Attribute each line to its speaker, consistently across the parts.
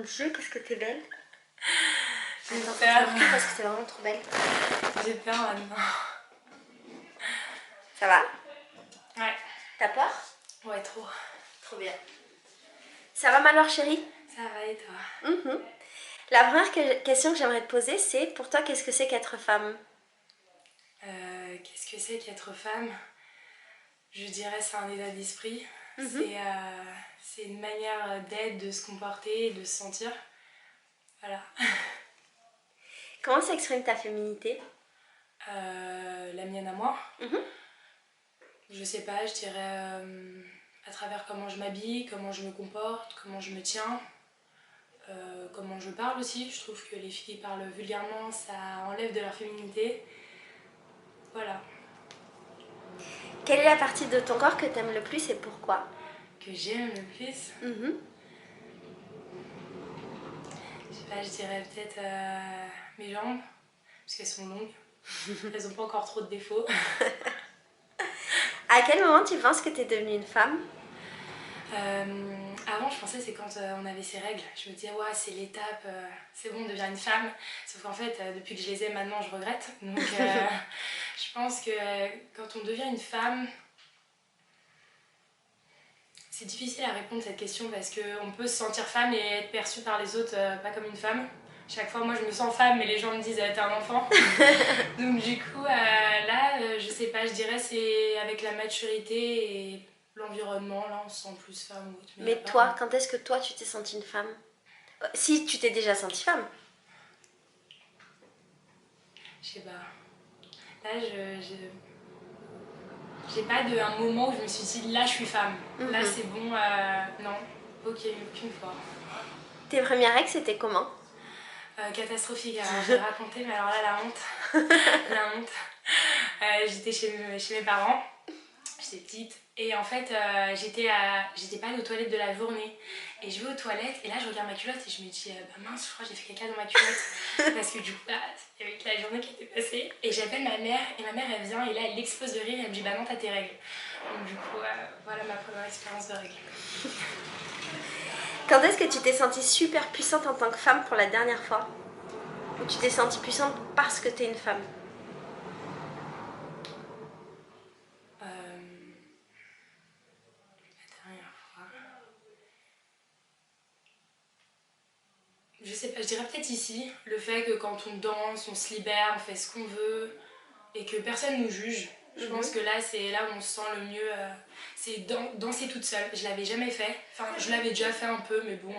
Speaker 1: Dieu, qu'est-ce que t'es belle.
Speaker 2: J'ai
Speaker 1: Attends,
Speaker 2: peur.
Speaker 1: parce que t'es vraiment trop belle.
Speaker 2: J'ai peur maintenant.
Speaker 1: Ça va?
Speaker 2: Ouais.
Speaker 1: T'as peur?
Speaker 2: Ouais, trop.
Speaker 1: Trop bien. Ça va Malheur chérie?
Speaker 2: Ça va et toi?
Speaker 1: La première question que j'aimerais te poser, c'est pour toi, qu'est-ce que c'est qu'être femme?
Speaker 2: Qu'est-ce que c'est qu'être femme? Je dirais c'est un état d'esprit. C'est une manière d'être, de se comporter et de se sentir. Voilà.
Speaker 1: Comment s'exprime ta féminité?
Speaker 2: La mienne à moi. Je sais pas, je dirais à travers comment je m'habille, comment je me comporte, comment je me tiens, comment je parle aussi. Je trouve que les filles qui parlent vulgairement, ça enlève de leur féminité. Voilà.
Speaker 1: Quelle est la partie de ton corps que t'aimes le plus et pourquoi?
Speaker 2: Que j'aime le plus, je sais pas, je dirais peut-être mes jambes, parce qu'elles sont longues. Elles ont pas encore trop de défauts.
Speaker 1: À quel moment tu penses que t'es devenue une femme?
Speaker 2: Avant, je pensais c'est quand on avait ses règles. Je me disais, ouais, c'est l'étape, c'est bon, on devient une femme. Sauf qu'en fait, depuis que je les ai maintenant, je regrette. Donc, je pense que quand on devient une femme, c'est difficile à répondre à cette question parce qu'on peut se sentir femme et être perçue par les autres pas comme une femme. Chaque fois, moi, je me sens femme, mais les gens me disent t'es un enfant. Donc, du coup, je sais pas, je dirais c'est avec la maturité et l'environnement, là, on se sent plus femme ou autre.
Speaker 1: Mais toi, quand est-ce que toi tu t'es sentie une femme? Si tu t'es déjà sentie femme.
Speaker 2: Je sais pas. Là, j'ai pas un moment où je me suis dit là, je suis femme. Là, c'est bon. Non, aucune fois.
Speaker 1: Tes premières règles, c'était comment?
Speaker 2: Catastrophique, alors je vais raconter, mais alors là, la honte. La honte. J'étais chez mes parents, j'étais petite, et en fait, j'étais pas allée aux toilettes de la journée. Et je vais aux toilettes, et là, je regarde ma culotte, et je me dis, bah mince, je crois que j'ai fait caca dans ma culotte. Parce que du coup, il y avait la journée qui était passée. Et j'appelle ma mère, et ma mère, elle vient, et là, elle explose de rire, et elle me dit, bah non, t'as tes règles. Donc du coup, voilà ma première expérience de règles.
Speaker 1: Quand est-ce que tu t'es sentie super puissante en tant que femme pour la dernière fois? Ou tu t'es sentie puissante parce que t'es une femme?
Speaker 2: La dernière fois... Je sais pas, je dirais peut-être ici, le fait que quand on danse, on se libère, on fait ce qu'on veut, et que personne nous juge. Je pense que là, c'est là où on se sent le mieux. C'est danser toute seule. Je l'avais jamais fait. Enfin, je l'avais déjà fait un peu, mais bon,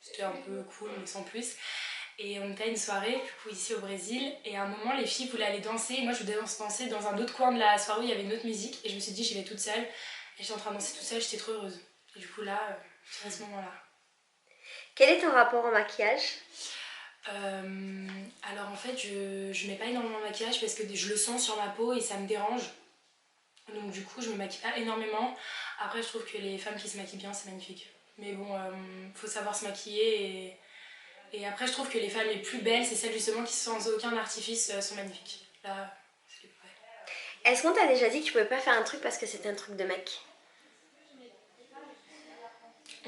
Speaker 2: c'était un peu cool, mais sans plus. Et on était à une soirée, du coup, ici au Brésil. Et à un moment, les filles voulaient aller danser. Et moi, je voulais danser dans un autre coin de la soirée où il y avait une autre musique. Et je me suis dit, j'y vais toute seule. Et j'étais en train de danser toute seule, j'étais trop heureuse. Et du coup, là, c'est à ce moment-là.
Speaker 1: Quel est ton rapport au maquillage?
Speaker 2: Alors en fait, je mets pas énormément de maquillage parce que je le sens sur ma peau et ça me dérange. Donc du coup, je me maquille pas énormément. Après, je trouve que les femmes qui se maquillent bien, c'est magnifique. Mais bon, faut savoir se maquiller et après, je trouve que les femmes les plus belles, c'est celles justement qui sans aucun artifice sont magnifiques. Là, c'est vrai.
Speaker 1: Est-ce qu'on t'a déjà dit que tu pouvais pas faire un truc parce que c'était un truc de mec?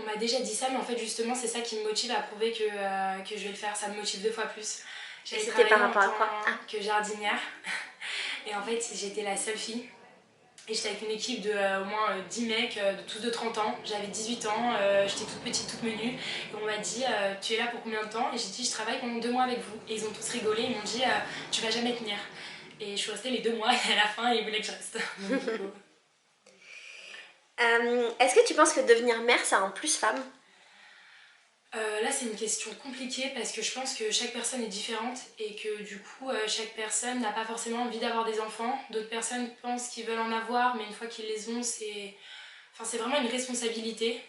Speaker 2: On m'a déjà dit ça, mais en fait, justement, c'est ça qui me motive à prouver que je vais le faire. Ça me motive 2 fois plus.
Speaker 1: Et c'était par rapport à quoi?
Speaker 2: Que jardinière. Et en fait, j'étais la seule fille. Et j'étais avec une équipe de au moins 10 mecs, de tous de 30 ans. J'avais 18 ans, j'étais toute petite, toute menue. Et on m'a dit, tu es là pour combien de temps? Et j'ai dit, je travaille pendant 2 mois avec vous. Et ils ont tous rigolé, ils m'ont dit, tu vas jamais tenir. Et je suis restée les 2 mois et à la fin, ils voulaient que je reste.
Speaker 1: Est-ce que tu penses que devenir mère, ça rend plus femme?
Speaker 2: Là, c'est une question compliquée parce que je pense que chaque personne est différente et que du coup, chaque personne n'a pas forcément envie d'avoir des enfants. D'autres personnes pensent qu'ils veulent en avoir, mais une fois qu'ils les ont, c'est vraiment une responsabilité.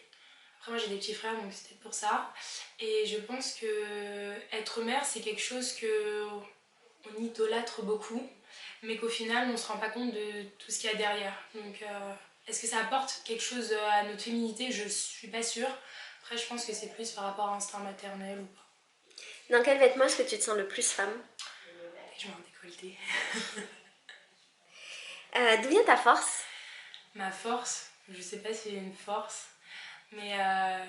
Speaker 2: Après, moi, j'ai des petits frères, donc c'est peut-être pour ça. Et je pense que être mère, c'est quelque chose qu'on idolâtre beaucoup, mais qu'au final, on se rend pas compte de tout ce qu'il y a derrière. Donc, est-ce que ça apporte quelque chose à notre féminité? Je suis pas sûre. Après, je pense que c'est plus par rapport à l'instinct maternel ou pas.
Speaker 1: Dans quel vêtement est-ce que tu te sens le plus femme?
Speaker 2: Je mets un décolleté.
Speaker 1: D'où vient ta force?
Speaker 2: Ma force, je sais pas si c'est une force, Mais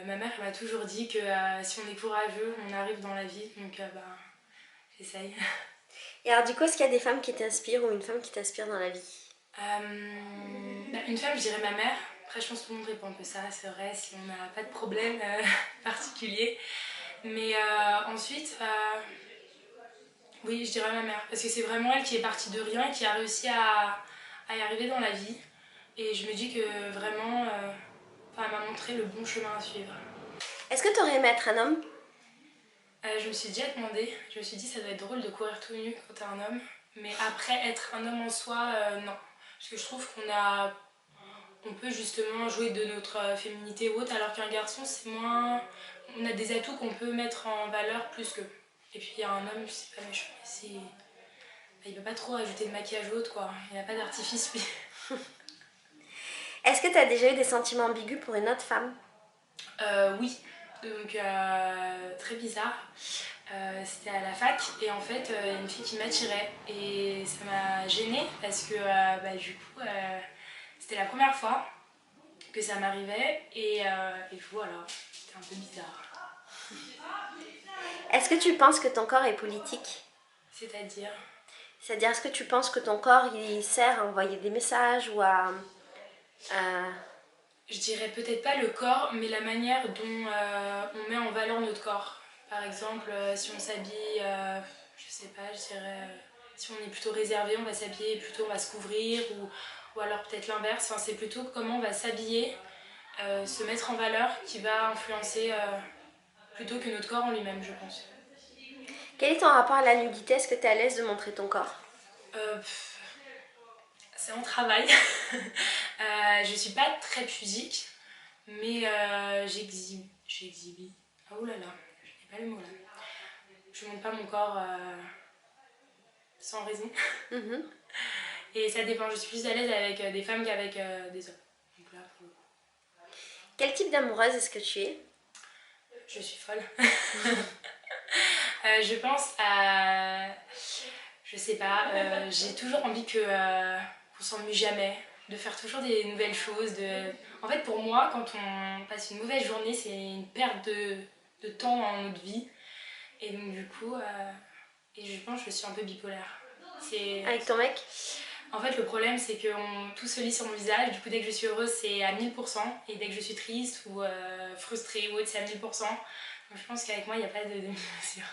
Speaker 2: ma mère elle m'a toujours dit que si on est courageux, on arrive dans la vie. Donc j'essaye.
Speaker 1: Et alors du coup, est-ce qu'il y a des femmes qui t'inspirent ou une femme qui t'inspire dans la vie?
Speaker 2: Une femme, je dirais ma mère. Après, je pense que tout le monde répond un peu ça, c'est vrai, si on n'a pas de problème particulier. Mais ensuite, oui, je dirais ma mère. Parce que c'est vraiment elle qui est partie de rien et qui a réussi à y arriver dans la vie. Et je me dis que vraiment, elle m'a montré le bon chemin à suivre.
Speaker 1: Est-ce que tu aurais aimé être un homme?
Speaker 2: Je me suis déjà demandé, je me suis dit ça doit être drôle de courir tout nu quand t'es un homme. Mais après, être un homme en soi, non. Parce que je trouve on peut justement jouer de notre féminité ou autre, alors qu'un garçon, c'est moins... On a des atouts qu'on peut mettre en valeur plus qu'eux. Et puis il y a un homme, c'est pas méchant, il peut pas trop ajouter de maquillage ou autre, quoi. Il n'a pas d'artifice, lui.
Speaker 1: Est-ce que tu as déjà eu des sentiments ambigus pour une autre femme?
Speaker 2: Oui, donc très bizarre. C'était à la fac et en fait, il y a une fille qui m'attirait et ça m'a gênée parce que du coup, c'était la première fois que ça m'arrivait et voilà, c'était un peu bizarre.
Speaker 1: Est-ce que tu penses que ton corps est politique?
Speaker 2: C'est-à-dire,
Speaker 1: C'est-à-dire, est-ce que tu penses que ton corps il sert à envoyer des messages ou à...
Speaker 2: je dirais peut-être pas le corps, mais la manière dont on met en valeur notre corps. Par exemple, si on s'habille, je sais pas, je dirais, si on est plutôt réservé, on va s'habiller plutôt, on va se couvrir, ou alors peut-être l'inverse. Enfin, c'est plutôt comment on va s'habiller, se mettre en valeur qui va influencer plutôt que notre corps en lui-même, je pense.
Speaker 1: Quel est ton rapport à la nudité? Est-ce que tu es à l'aise de montrer ton corps?
Speaker 2: C'est mon travail. Je suis pas très pudique, mais j'exhibis. Ah oh là là, je n'ai pas le mot là. Je montre pas mon corps sans raison. Et ça dépend, je suis plus à l'aise avec des femmes qu'avec des hommes. Donc là, pour le coup.
Speaker 1: Quel type d'amoureuse est-ce que tu es?
Speaker 2: Je suis folle. Je pense à... Je sais pas, j'ai toujours envie qu'on s'ennuie jamais, de faire toujours des nouvelles choses. En fait, pour moi, quand on passe une mauvaise journée, c'est une perte de temps dans notre vie. Et donc, du coup, et je pense que je suis un peu bipolaire.
Speaker 1: Avec ton mec?
Speaker 2: En fait, le problème, c'est que tout se lit sur mon visage. Du coup, dès que je suis heureuse, c'est à 1000%. Et dès que je suis triste ou frustrée ou autre, c'est à 1000%. Donc, je pense qu'avec moi, il n'y a pas de demi-mesure.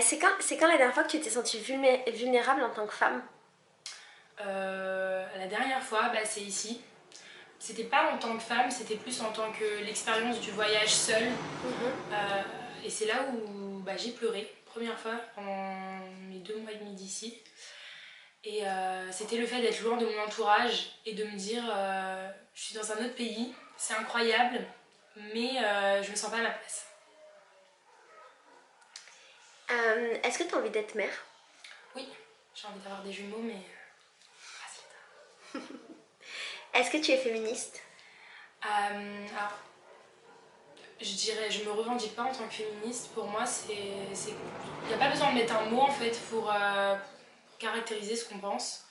Speaker 1: C'est quand la dernière fois que tu t'es sentie vulnérable en tant que femme?
Speaker 2: La dernière fois, c'est ici. C'était pas en tant que femme, c'était plus en tant que l'expérience du voyage seule. Et c'est là où j'ai pleuré, première fois, pendant mes 2 mois et demi d'ici. Et c'était le fait d'être loin de mon entourage et de me dire je suis dans un autre pays, c'est incroyable, mais je me sens pas à ma place.
Speaker 1: Est-ce que tu as envie d'être mère?
Speaker 2: Oui, j'ai envie d'avoir des jumeaux, mais c'est tard.
Speaker 1: Est-ce que tu es féministe?
Speaker 2: Alors, je me revendique pas en tant que féministe. Pour moi, il n'y a pas besoin de mettre un mot en fait pour caractériser ce qu'on pense.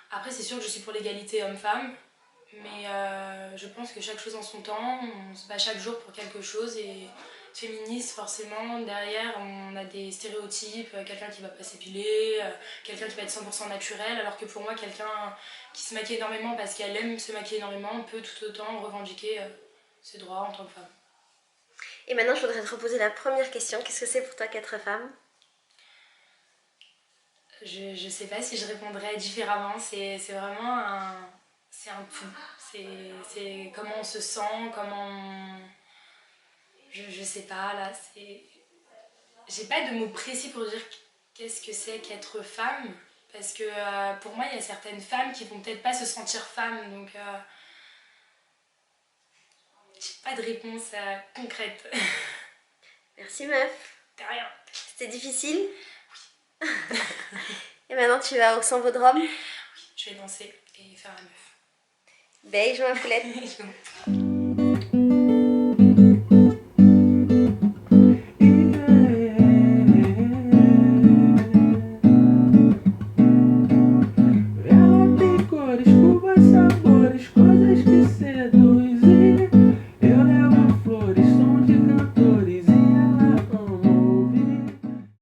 Speaker 2: Après, c'est sûr que je suis pour l'égalité homme-femme, mais je pense que chaque chose en son temps, on se bat chaque jour pour quelque chose et féministe, forcément, derrière, on a des stéréotypes, quelqu'un qui va pas s'épiler, quelqu'un qui va être 100% naturel, alors que pour moi, quelqu'un qui se maquille énormément parce qu'elle aime se maquiller énormément peut tout autant revendiquer ses droits en tant que femme.
Speaker 1: Et maintenant, je voudrais te reposer la première question. Qu'est-ce que c'est pour toi qu'être femme?
Speaker 2: Je sais pas si je répondrais différemment. C'est vraiment c'est un tout. C'est comment on se sent, comment on... Je sais pas, là, c'est... J'ai pas de mots précis pour dire qu'est-ce que c'est qu'être femme. Parce que pour moi, il y a certaines femmes qui vont peut-être pas se sentir femmes. Donc, j'ai pas de réponse concrète.
Speaker 1: Merci meuf.
Speaker 2: De rien.
Speaker 1: C'était difficile? Oui. Et maintenant tu vas au Sambodrome?
Speaker 2: Oui, je vais danser et faire la meuf.
Speaker 1: Beijo, ma poulette.